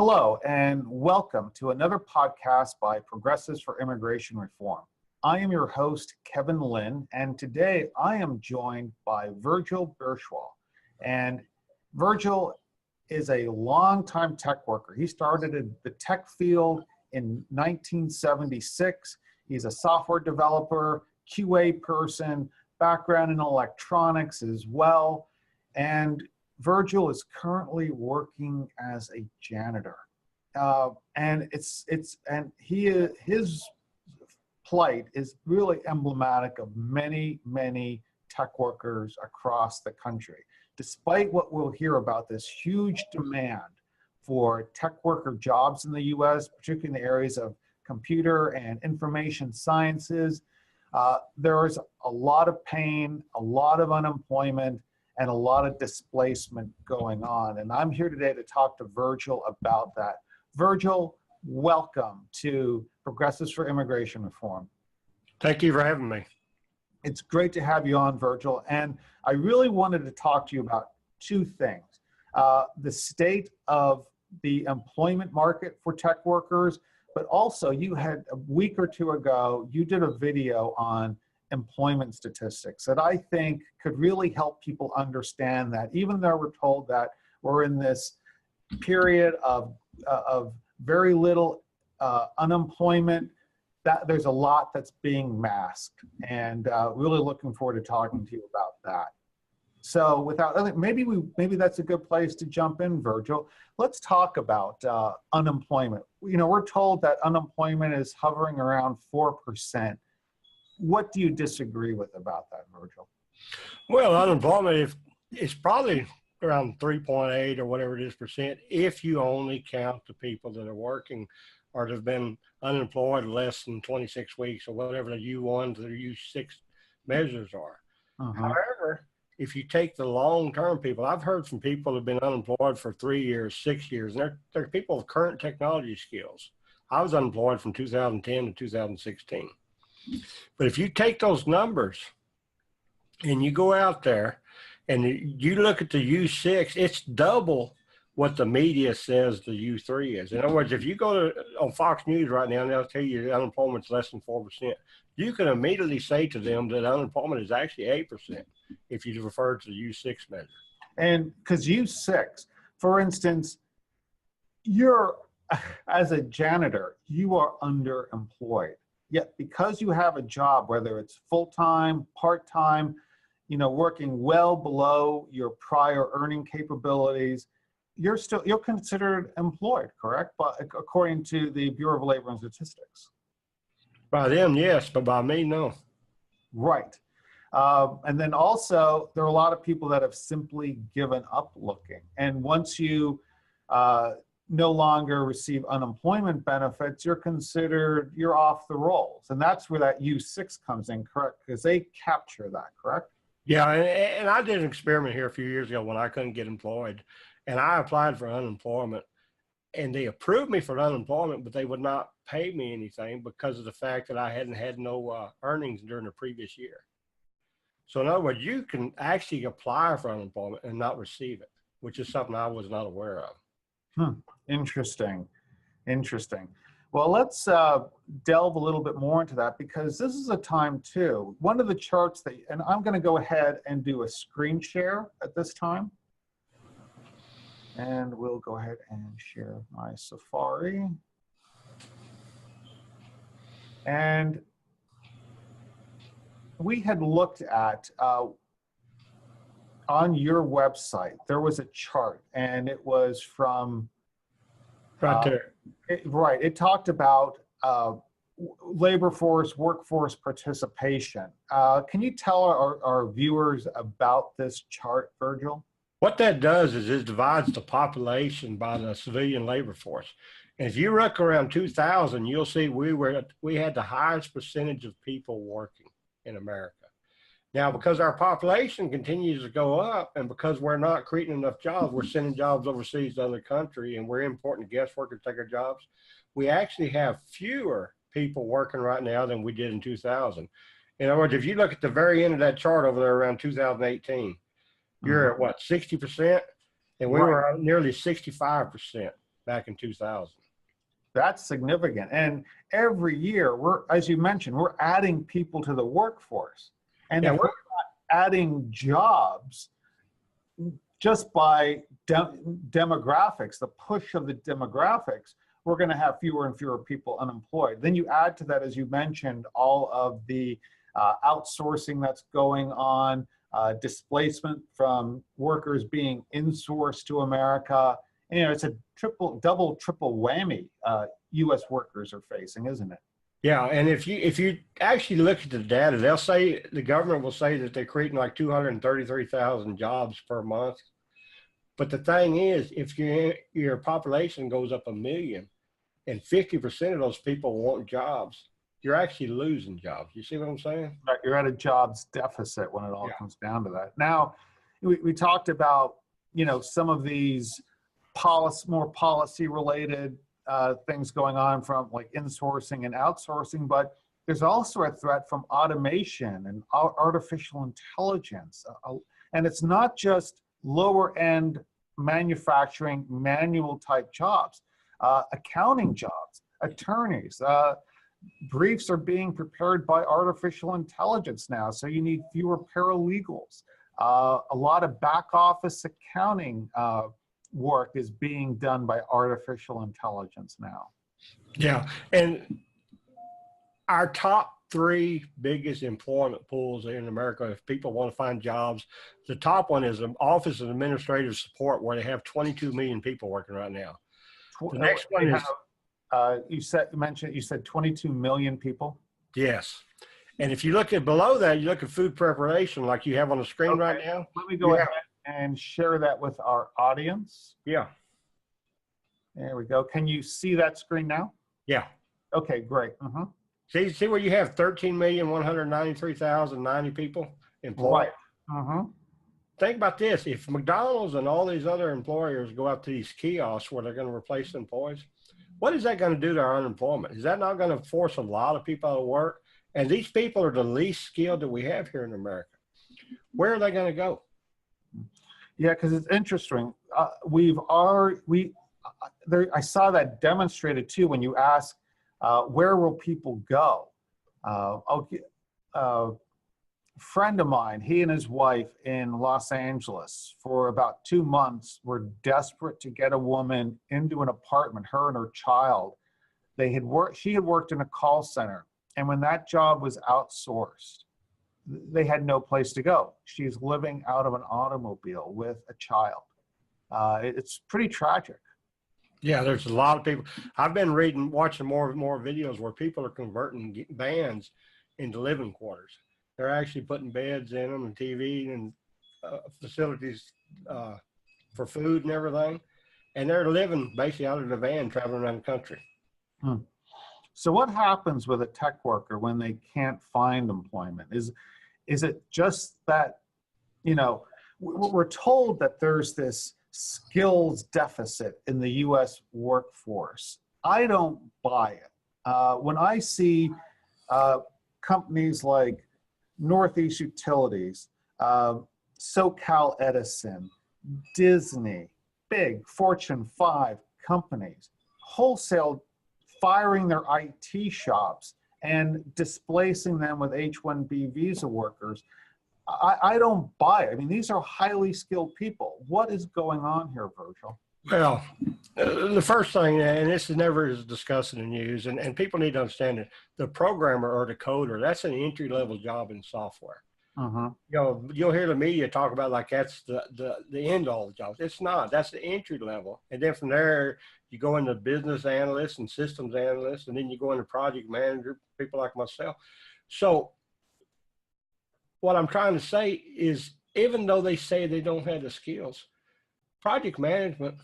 Hello, and welcome to another podcast by Progressives for Immigration Reform. I am your host, Kevin Lynn, and today I am joined by Virgil Bierschwale. And Virgil is a longtime tech worker. He started in the tech field in 1976. He's a software developer, QA person, background in electronics as well. And Virgil is currently working as a janitor, and his plight is really emblematic of many tech workers across the country. Despite what we'll hear about this huge demand for tech worker jobs in the U.S., particularly in the areas of computer and information sciences, there is a lot of pain, a lot of unemployment, and a lot of displacement going on. And I'm here today to talk to Virgil about that. Virgil, welcome to Progressives for Immigration Reform. Thank you for having me. It's great to have you on, Virgil. And I really wanted to talk to you about two things. The state of the employment market for tech workers, but also you had a week or two ago, you did a video on employment statistics that I think could really help people understand that even though we're told that we're in this period of very little unemployment, that there's a lot that's being masked, and really looking forward to talking to you about that. So maybe that's a good place to jump in, Virgil. Let's talk about unemployment. You know, we're told that unemployment is hovering around 4%. What do you disagree with about that, Virgil? Well, unemployment is probably around 3.8 or whatever it is percent if you only count the people that are working or that have been unemployed less than 26 weeks or whatever the U1 to the U6 measures are. However, if you take the long-term people, I've heard from people who have been unemployed for 3 years, 6 years, and they're people with current technology skills. I was unemployed from 2010 to 2016. But if you take those numbers and you go out there and you look at the U6, it's double what the media says the U3 is. In other words, if you go on Fox News right now and they'll tell you unemployment's less than 4%, you can immediately say to them that unemployment is actually 8% if you refer to the U6 measure. And because U6, for instance, as a janitor, you are underemployed. Yet because you have a job, whether it's full-time, part-time, working well below your prior earning capabilities, you're considered employed, correct? But according to the Bureau of Labor and Statistics. By them, yes, but by me, no. Right. And then also, there are a lot of people that have simply given up looking. And once you no longer receive unemployment benefits, you're off the rolls. And that's where that U6 comes in, correct? Because they capture that, correct? Yeah, and I did an experiment here a few years ago when I couldn't get employed. And I applied for unemployment. And they approved me for unemployment, but they would not pay me anything because of the fact that I hadn't had no earnings during the previous year. So in other words, you can actually apply for unemployment and not receive it, which is something I was not aware of. Interesting. Well, let's delve a little bit more into that, because this is a time too. One of the charts and I'm going to go ahead and do a screen share at this time. And we'll go ahead and share my Safari. And we had looked at on your website, there was a chart, and it was from right there. It talked about labor force, workforce participation. Can you tell our viewers about this chart, Virgil? What that does is it divides the population by the civilian labor force. And if you look around 2000, you'll see we had the highest percentage of people working in America. Now, because our population continues to go up, and because we're not creating enough jobs, we're sending jobs overseas to other countries, and we're importing guest workers to take our jobs, we actually have fewer people working right now than we did in 2000. In other words, if you look at the very end of that chart over there around 2018, you're at what, 60%? And we were at nearly 65%. back in 2000. That's significant. And every year, as you mentioned, we're adding people to the workforce. And Yeah, if we're not adding jobs just by demographics, the push of the demographics, we're going to have fewer and fewer people unemployed. Then you add to that, as you mentioned, all of the outsourcing that's going on, displacement from workers being insourced to America. And, it's a double, triple whammy U.S. workers are facing, isn't it? Yeah, and if you actually look at the data, they'll say, the government will say that they're creating like 233,000 jobs per month. But the thing is, if your population goes up 1 million and 50% of those people want jobs, you're actually losing jobs. You see what I'm saying? Right, you're at a jobs deficit when it all comes down to that. Now, we talked about, some of these more policy-related things going on from like insourcing and outsourcing, but there's also a threat from automation and artificial intelligence. And it's not just lower-end manufacturing, manual-type jobs, accounting jobs, attorneys. Briefs are being prepared by artificial intelligence now, so you need fewer paralegals. A lot of back-office accounting work is being done by artificial intelligence now. Yeah, and our top 3 biggest employment pools in America, if people want to find jobs, the top one is the Office of Administrative Support, where they have 22 million people working right now. The next one is you said 22 million people. Yes, and if you look at below that, you look at food preparation, like you have on the screen right now. Let me go ahead and share that with our audience. Yeah. There we go. Can you see that screen now? Yeah. Okay, great. See where you have 13,193,090 people employed? Right. Think about this. If McDonald's and all these other employers go out to these kiosks where they're going to replace employees, what is that going to do to our unemployment? Is that not going to force a lot of people out of work? And these people are the least skilled that we have here in America. Where are they going to go? Yeah, because it's interesting. I saw that demonstrated too when you ask, where will people go? A friend of mine, he and his wife in Los Angeles, for about 2 months, were desperate to get a woman into an apartment, her and her child. She had worked in a call center, and when that job was outsourced, they had no place to go. She's living out of an automobile with a child. It's pretty tragic. Yeah, there's a lot of people. I've been watching more videos where people are converting vans into living quarters. They're actually putting beds in them and TV and facilities for food and everything. And they're living basically out of the van, traveling around the country. So what happens with a tech worker when they can't find employment? Is it just that, we're told that there's this skills deficit in the U.S. workforce. I don't buy it. When I see companies like Northeast Utilities, SoCal Edison, Disney, big Fortune 5 companies, wholesale firing their IT shops and displacing them with H-1B visa workers, I don't buy it. I mean, these are highly skilled people. What is going on here, Virgil? Well, the first thing, and this is never discussed in the news, and people need to understand it, the programmer or the coder, that's an entry-level job in software. You'll hear the media talk about like that's the end all the jobs. It's not. That's the entry level. And then from there, you go into business analysts and systems analysts, and then you go into project manager, people like myself. So what I'm trying to say is, even though they say they don't have the skills, project management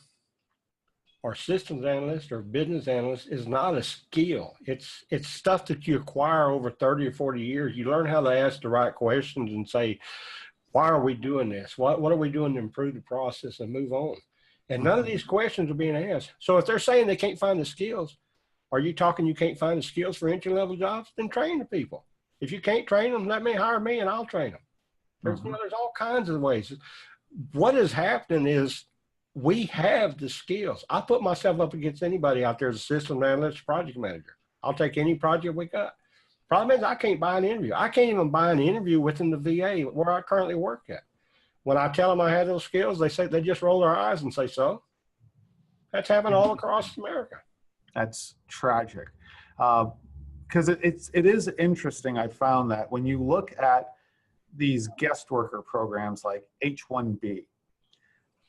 or systems analyst or business analyst is not a skill. It's stuff that you acquire over 30 or 40 years. You learn how to ask the right questions and say, why are we doing this? What are we doing to improve the process and move on? And none of these questions are being asked. So if they're saying they can't find the skills, are you talking you can't find the skills for entry-level jobs? Then train the people. If you can't train them, let me hire me and I'll train them. There's all kinds of ways. What is happening is we have the skills. I put myself up against anybody out there as a system analyst, project manager. I'll take any project we got. Problem is, I can't buy an interview. I can't even buy an interview within the VA where I currently work at. When I tell them I have those skills, they just roll their eyes and say, so. That's happening all across America. That's tragic. Because it is interesting. I found that when you look at these guest worker programs like H-1B,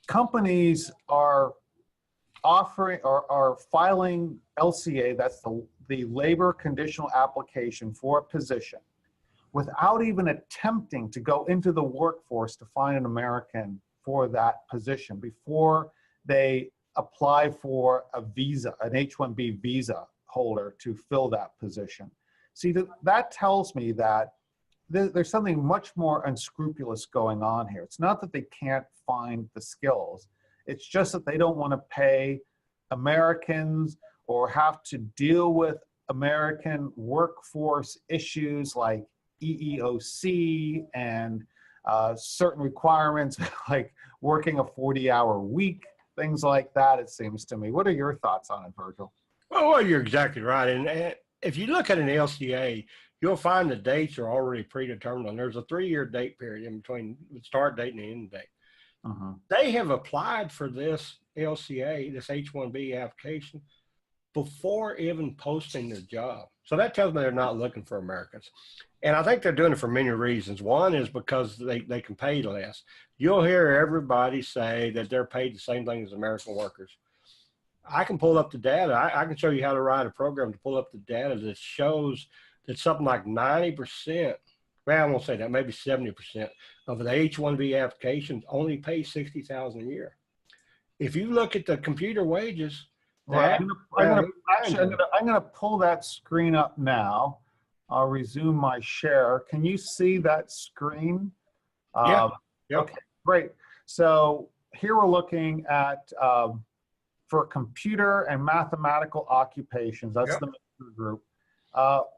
companies are offering or are filing LCA, that's the labor conditional application for a position, without even attempting to go into the workforce to find an American for that position before they apply for a visa, an H-1B visa holder to fill that position. See, that tells me that there's something much more unscrupulous going on here. It's not that they can't find the skills. It's just that they don't want to pay Americans or have to deal with American workforce issues like EEOC and certain requirements like working a 40-hour week, things like that, it seems to me. What are your thoughts on it, Virgil? Well, you're exactly right. And if you look at an LCA, you'll find the dates are already predetermined. And there's a 3-year date period in between the start date and the end date. They have applied for this LCA, this H-1B application, before even posting their job. So that tells me they're not looking for Americans. And I think they're doing it for many reasons. One is because they can pay less. You'll hear everybody say that they're paid the same thing as American workers. I can pull up the data. I can show you how to write a program to pull up the data that shows that something like 90%, well, I won't say that, maybe 70% of the H-1B applications only pay $60,000 a year. If you look at the computer wages, I'm gonna pull that screen up now. I'll resume my share. Can you see that screen? Yeah. Yep. Okay, great. So here we're looking at for computer and mathematical occupations. That's Yep. the major group.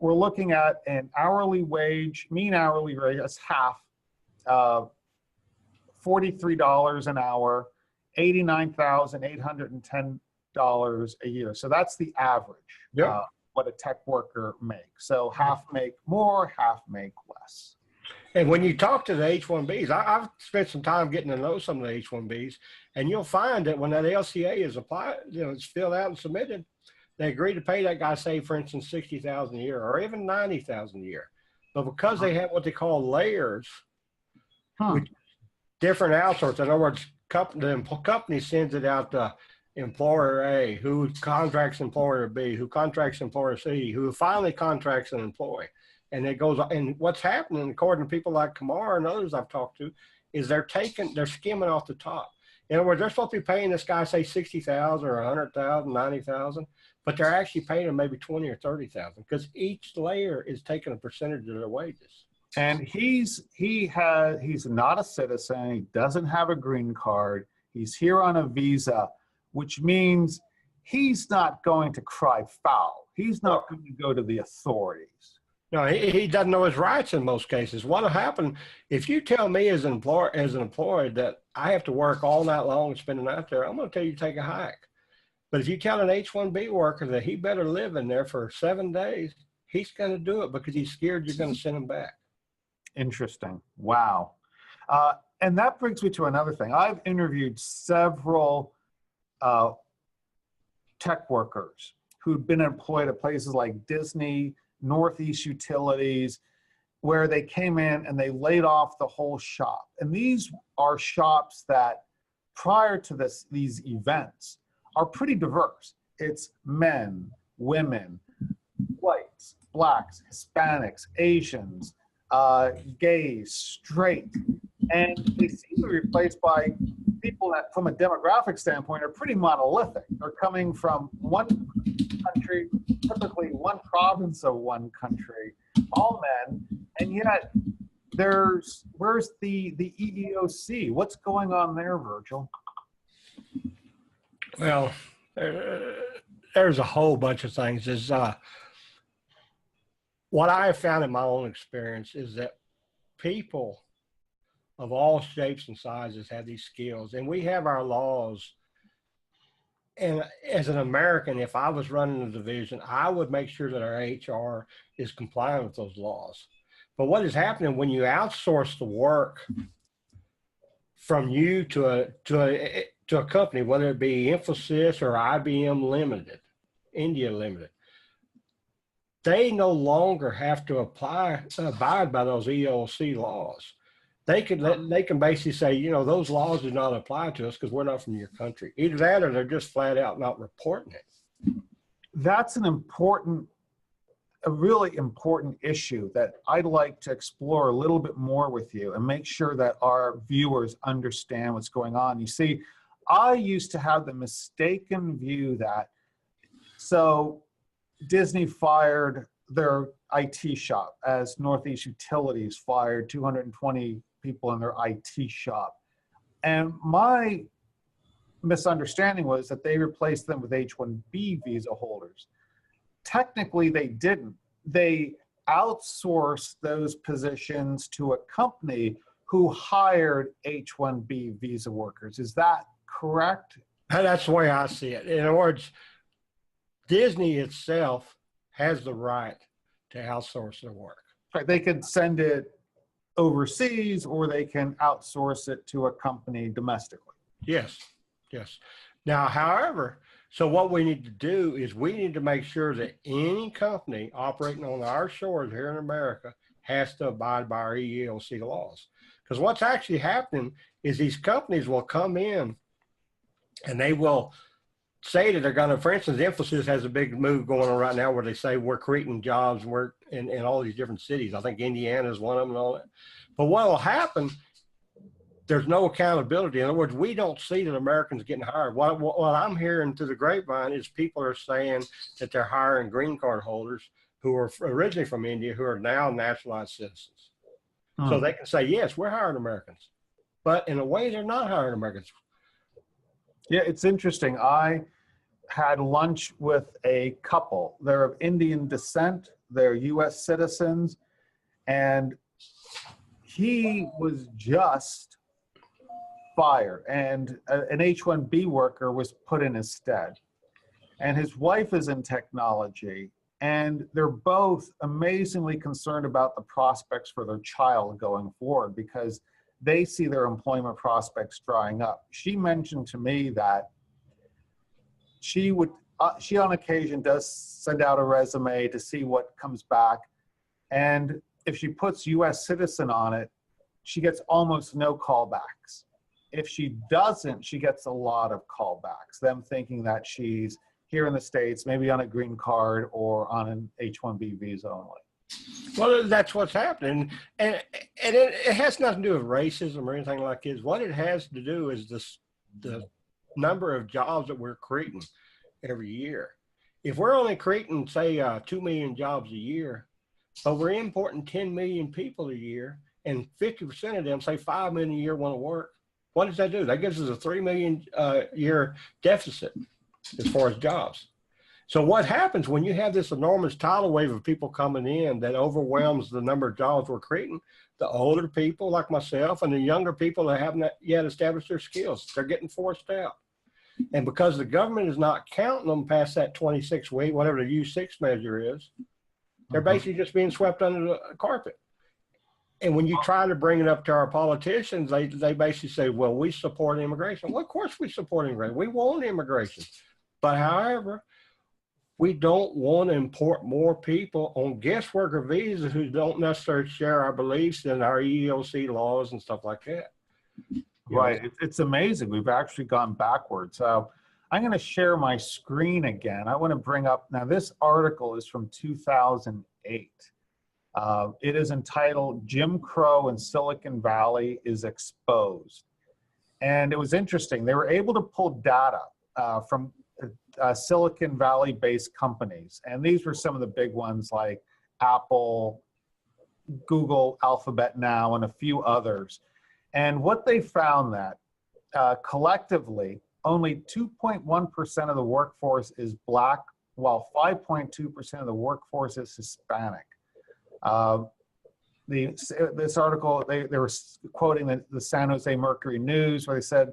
We're looking at an hourly wage, mean hourly rate, that's half, $43 an hour, $89,810 a year. So that's the average, Yep. what a tech worker makes. So half make more, half make less. And when you talk to the H-1Bs, I've spent some time getting to know some of the H-1Bs, and you'll find that when that LCA is applied, it's filled out and submitted, they agree to pay that guy, say, for instance, $60,000 a year or even $90,000 a year. But because they have what they call layers, with different outsources, in other words, the company sends it out to employer A, who contracts employer B, who contracts employer C, who finally contracts an employee. And it goes, and what's happening, according to people like Kamar and others I've talked to, is they're skimming off the top. In other words, they're supposed to be paying this guy, say, $60,000 or $100,000, $90,000, but they're actually paying him maybe $20,000 or $30,000 because each layer is taking a percentage of their wages. And he's not a citizen. He doesn't have a green card. He's here on a visa, which means he's not going to cry foul. He's not going to go to the authorities. No, he doesn't know his rights in most cases. What'll happen if you tell me as an employee that I have to work all night long and spend the night there? I'm going to tell you to take a hike. But if you tell an H-1B worker that he better live in there for 7 days, he's going to do it because he's scared you're going to send him back. Interesting. Wow. And that brings me to another thing. I've interviewed several tech workers who've been employed at places like Disney, Northeast Utilities, where they came in and they laid off the whole shop. And these are shops that prior to these events are pretty diverse. It's men, women, whites, blacks, Hispanics, Asians, gays, straight, and they seem to be replaced by people that, from a demographic standpoint, are pretty monolithic. They're coming from one country, typically one province of one country, all men, and yet where's the EEOC? What's going on there, Virgil? Well, there's a whole bunch of things. What I have found in my own experience is that people of all shapes and sizes have these skills, and we have our laws And as an American, if I was running a division, I would make sure that our HR is compliant with those laws. But what is happening when you outsource the work from you to a company, whether it be Infosys or IBM Limited, India Limited, they no longer have to abide by those EOC laws. They can basically say, you know, those laws do not apply to us because we're not from your country. Either that or they're just flat out not reporting it. That's a really important issue that I'd like to explore a little bit more with you and make sure that our viewers understand what's going on. You see, I used to have the mistaken view that, so Disney fired their IT shop as Northeast Utilities fired 220 people in their IT shop. And my misunderstanding was that they replaced them with H-1B visa holders. Technically, they didn't. They outsourced those positions to a company who hired H-1B visa workers. Is that correct? That's the way I see it. In other words, Disney itself has the right to outsource their work. Right. They could send it overseas or they can outsource it to a company domestically. Yes, yes. Now, however, so what we need to do is we need to make sure that any company operating on our shores here in America has to abide by our EEOC laws. Because what's actually happening is these companies will come in and they will say that they're going to, for instance, Infosys has a big move going on right now where they say we're creating jobs and we're in all these different cities. I think Indiana is one of them and all that. But what will happen, there's no accountability. In other words, we don't see that Americans getting hired. What I'm hearing through the grapevine is people are saying that they're hiring green card holders who are originally from India who are now naturalized citizens. So they can say, yes, we're hiring Americans. But in a way, they're not hiring Americans. Yeah, it's interesting. I had lunch with a couple. They're of Indian descent. They're U.S. citizens. And he was just fired. And an H-1B worker was put in his stead. And his wife is in technology. And they're both amazingly concerned about the prospects for their child going forward because they see their employment prospects drying up. She mentioned to me that she on occasion does send out a resume to see what comes back. And if she puts U.S. citizen on it, she gets almost no callbacks. If she doesn't, she gets a lot of callbacks, them thinking that she's here in the States, maybe on a green card or on an H-1B visa only. Well, that's what's happening. And it has nothing to do with racism or anything like this. What it has to do is the number of jobs that we're creating every year. If we're only creating, say, 2 million jobs a year, but we're importing 10 million people a year, and 50% of them, say 5 million a year, want to work, what does that do? That gives us a 3 million year deficit as far as jobs. So what happens when you have this enormous tidal wave of people coming in that overwhelms the number of jobs we're creating? The older people like myself and the younger people that haven't yet established their skills, they're getting forced out. And because the government is not counting them past that 26-week, whatever the U6 measure is, they're basically just being swept under the carpet. And when you try to bring it up to our politicians, they basically say, well, we support immigration. Well, of course we support immigration. We want immigration. But however, we don't want to import more people on guest worker visas who don't necessarily share our beliefs and our EEOC laws and stuff like that. Right. It's amazing. We've actually gone backwards. So I'm going to share my screen again. I want to bring up, now this article is from 2008. It is entitled Jim Crow in Silicon Valley is Exposed. And it was interesting. They were able to pull data from Silicon Valley-based companies. And these were some of the big ones like Apple, Google, Alphabet Now, and a few others. And what they found that collectively, only 2.1% of the workforce is Black, while 5.2% of the workforce is Hispanic. This article, they were quoting the San Jose Mercury News, where they said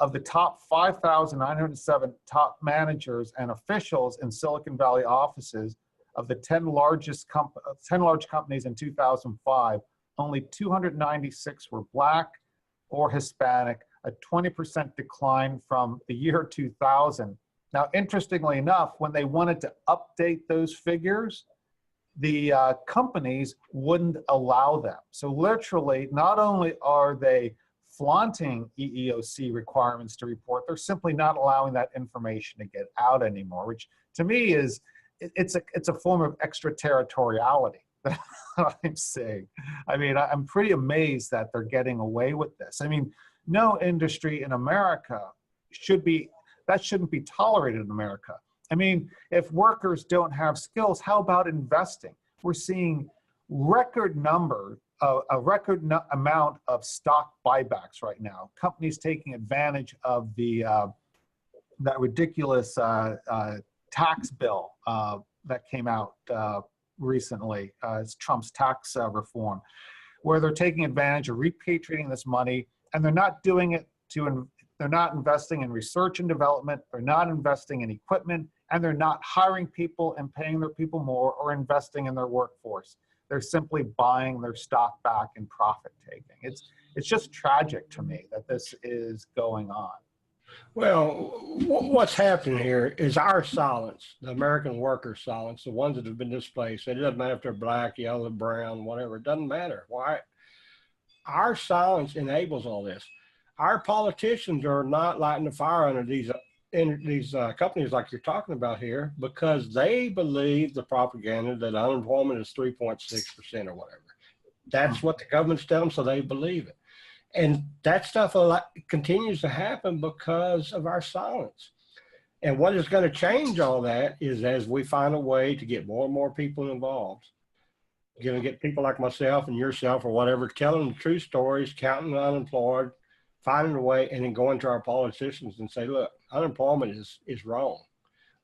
of the top 5,907 top managers and officials in Silicon Valley offices, of the 10 large companies in 2005, only 296 were Black or Hispanic, a 20% decline from the year 2000. Now, interestingly enough, when they wanted to update those figures, the companies wouldn't allow them. So literally, not only are they flaunting EEOC requirements to report, they're simply not allowing that information to get out anymore, which to me is, it's a form of extraterritoriality that I'm saying. I mean, I'm pretty amazed that they're getting away with this. I mean, no industry in America shouldn't be tolerated in America. I mean, if workers don't have skills, how about investing? We're seeing a record amount of stock buybacks right now. Companies taking advantage of that ridiculous tax bill that came out recently. It's Trump's tax reform, where they're taking advantage of repatriating this money, and they're not doing it they're not investing in research and development, they're not investing in equipment, and they're not hiring people and paying their people more or investing in their workforce. They're simply buying their stock back and profit taking. It's just tragic to me that this is going on. Well, what's happening here is our silence, the American workers' silence, the ones that have been displaced. It doesn't matter if they're black, yellow, brown, whatever. It doesn't matter. Why? Our silence enables all this. Our politicians are not lighting the fire under these companies like you're talking about here, because they believe the propaganda that unemployment is 3.6% or whatever. That's what the government's telling them, so they believe it. And that stuff continues to happen because of our silence. And what is going to change all that is as we find a way to get more and more people involved. You're going to get people like myself and yourself or whatever, telling the true stories, counting the unemployed, finding a way, and then going to our politicians and say, look, unemployment is wrong.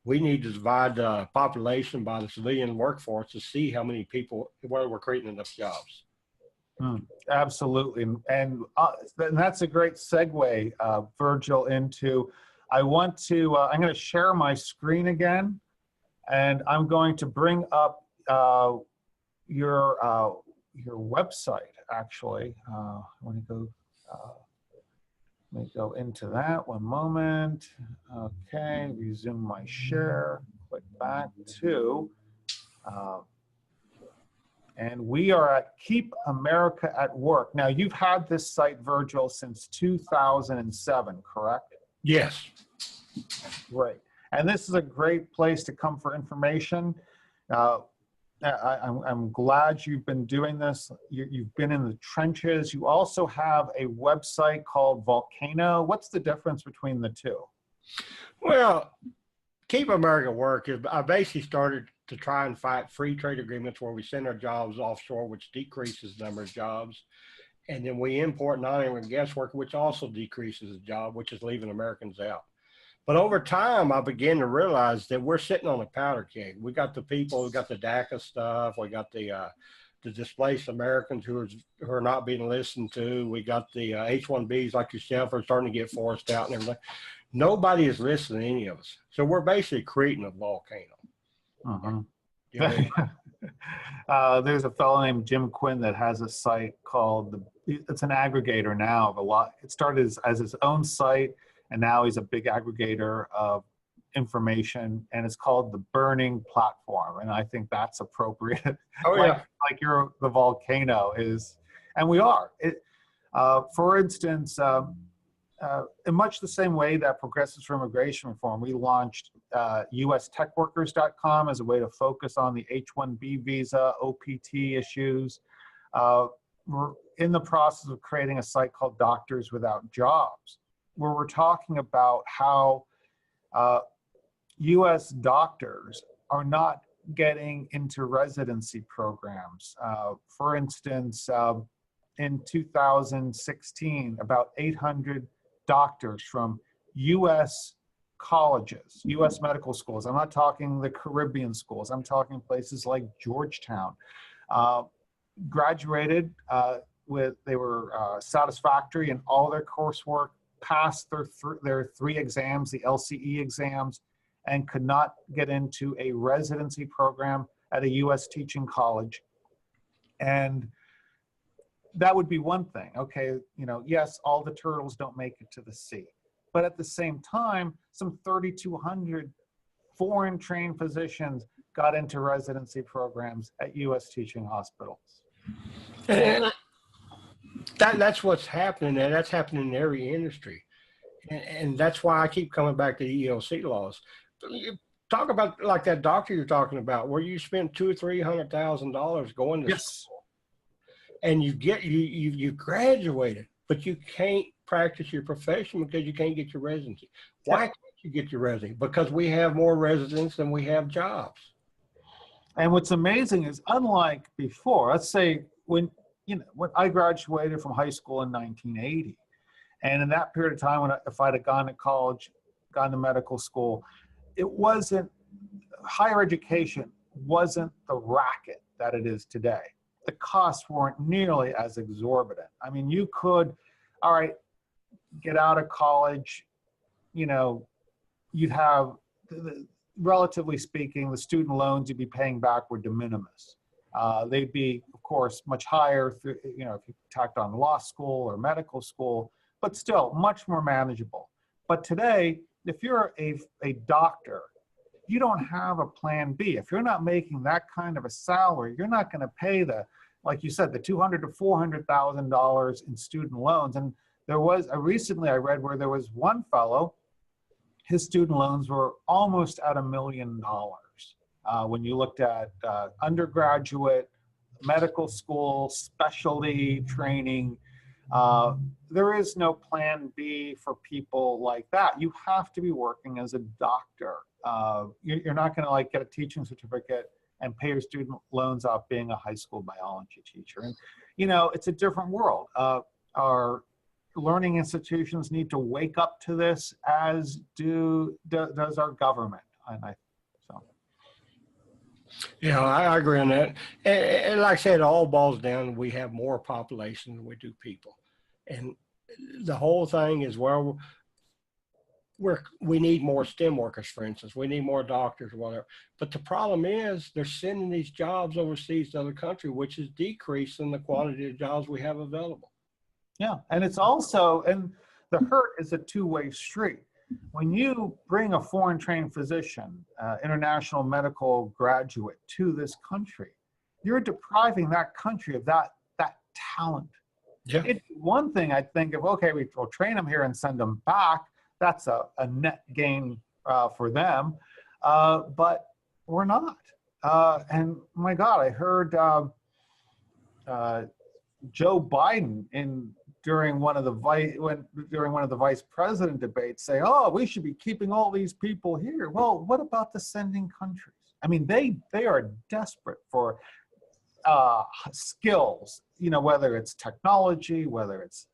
We need to divide the population by the civilian workforce to see how many people, whether we're creating enough jobs. Absolutely. And that's a great segue, Virgil, into, I'm going to share my screen again, and I'm going to bring up your website, actually. Let me go into that one moment. Okay, resume my share, click back to, and we are at Keep America at Work. Now, you've had this site, Virgil, since 2007, correct? Yes. Great. And this is a great place to come for information. I'm glad you've been doing this. You've been in the trenches. You also have a website called Volcano. What's the difference between the two? Well, Keep America at Work is, I basically started to try and fight free trade agreements where we send our jobs offshore, which decreases the number of jobs. And then we import non-immigrant guest worker, which also decreases the job, which is leaving Americans out. But over time, I began to realize that we're sitting on a powder keg. We got the people, we got the DACA stuff, we got the displaced Americans who are not being listened to. We got the H-1Bs like yourself are starting to get forced out and everything. Nobody is listening to any of us. So we're basically creating a volcano. Uh-huh. You know? There's a fellow named Jim Quinn that has a site called, it's an aggregator now of a lot. It started as his own site, and now he's a big aggregator of information, and it's called the Burning Platform. And I think that's appropriate. Oh, yeah. Like the volcano is, and we are. For instance, in much the same way that Progressives for Immigration Reform, we launched USTechWorkers.com as a way to focus on the H-1B visa, OPT issues. We're in the process of creating a site called Doctors Without Jobs, where we're talking about how U.S. doctors are not getting into residency programs. For instance, in 2016, about 800 doctors from U.S. colleges, U.S. medical schools, I'm not talking the Caribbean schools, I'm talking places like Georgetown, graduated they were satisfactory in all their coursework, passed their 3 exams, the LCE exams, and could not get into a residency program at a U.S. teaching college. And that would be one thing. Okay, you know, yes, all the turtles don't make it to the sea. But at the same time, some 3,200 foreign trained physicians got into residency programs at U.S. teaching hospitals. And that's what's happening, and that's happening in every industry. And that's why I keep coming back to the ELC laws. You talk about like that doctor you're talking about, where you spend $200,000 or $300,000 going to school, and you graduated, but you can't practice your profession because you can't get your residency. Why can't you get your residency? Because we have more residents than we have jobs. And what's amazing is, unlike before, let's say when I graduated from high school in 1980, and in that period of time, if I'd have gone to college, gone to medical school, it wasn't, higher education wasn't the racket that it is today. The costs weren't nearly as exorbitant. I mean, you could, all right, get out of college, you know, you'd have, relatively speaking, the student loans you'd be paying back were de minimis. They'd be, of course, much higher, you know, if you tacked on law school or medical school, but still much more manageable. But today, if you're a doctor, you don't have a plan B. If you're not making that kind of a salary, you're not going to pay the, like you said, the $200,000 to $400,000 in student loans. And there was, recently I read where there was one fellow, his student loans were almost at $1 million. When you looked at undergraduate, medical school, specialty training, there is no plan B for people like that. You have to be working as a doctor. You're not going to like get a teaching certificate and pay your student loans off being a high school biology teacher. And, you know, it's a different world. Our learning institutions need to wake up to this, as does our government. Yeah, I agree on that. And like I said, it all boils down, we have more population than we do people. And the whole thing is, well, we need more STEM workers, for instance. We need more doctors or whatever. But the problem is they're sending these jobs overseas to other countries, which is decreasing the quantity of jobs we have available. Yeah, and it's also, and the hurt is a two-way street. When you bring a foreign trained physician, international medical graduate to this country, you're depriving that country of that talent. Yeah. It's one thing I'd think of, okay, we'll train them here and send them back. That's a net gain for them, but we're not. And my God, I heard Joe Biden during one of the vice president debates say, "Oh, we should be keeping all these people here." Well, what about the sending countries? I mean, they are desperate for skills. You know, whether it's technology, whether it's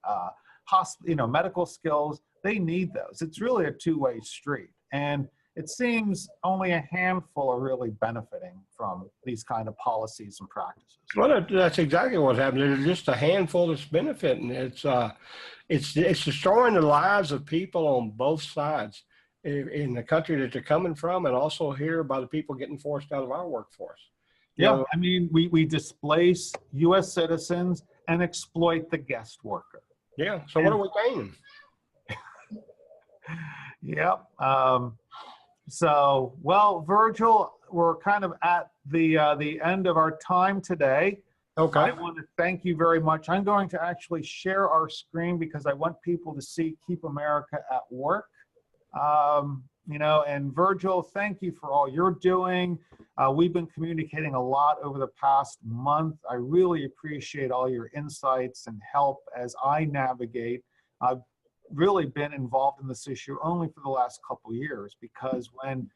medical skills, they need those. It's really a two-way street, and it seems only a handful are really benefiting from these kind of policies and practices. Well, that's exactly what's happening. There's just a handful that's benefiting. It's destroying the lives of people on both sides in the country that they're coming from, and also here by the people getting forced out of our workforce. Yeah, I mean, we displace U.S. citizens and exploit the guest worker. Yeah, so what are we gaining? Yep. So, well, Virgil, we're kind of at the end of our time today. Okay. I want to thank you very much. I'm going to actually share our screen because I want people to see Keep America at Work. You know, and Virgil, thank you for all you're doing. We've been communicating a lot over the past month. I really appreciate all your insights and help as I navigate. I've really been involved in this issue only for the last couple of years, because when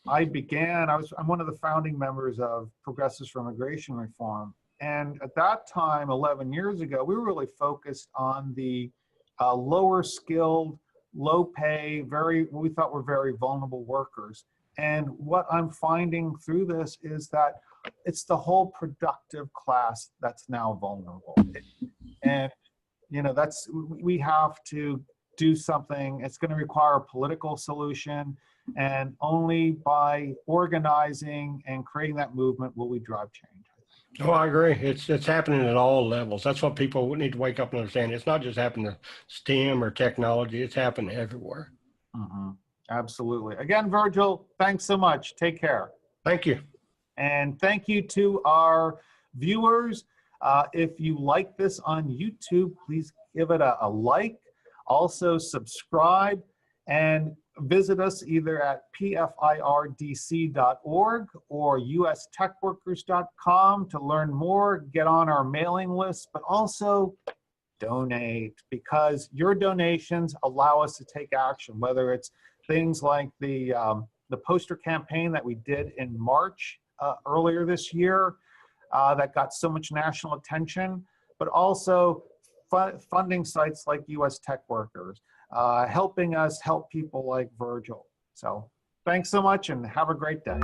I began, I'm one of the founding members of Progressives for Immigration Reform. And at that time, 11 years ago, we were really focused on the lower skilled, low pay, what we thought were very vulnerable workers. And what I'm finding through this is that it's the whole productive class that's now vulnerable. And, you know, we have to do something. It's going to require a political solution, and only by organizing and creating that movement will we drive change. Oh, I agree. It's happening at all levels. That's what people need to wake up and understand. It's not just happening to STEM or technology. It's happening everywhere. Mm-hmm. Absolutely. Again, Virgil, thanks so much. Take care. Thank you. And thank you to our viewers. If you like this on YouTube, please give it a like. Also subscribe and visit us either at pfirdc.org or ustechworkers.com to learn more, get on our mailing list, but also donate, because your donations allow us to take action, whether it's things like the poster campaign that we did in March earlier this year that got so much national attention, but also funding sites like US Tech Workers, helping us help people like Virgil. So thanks so much and have a great day.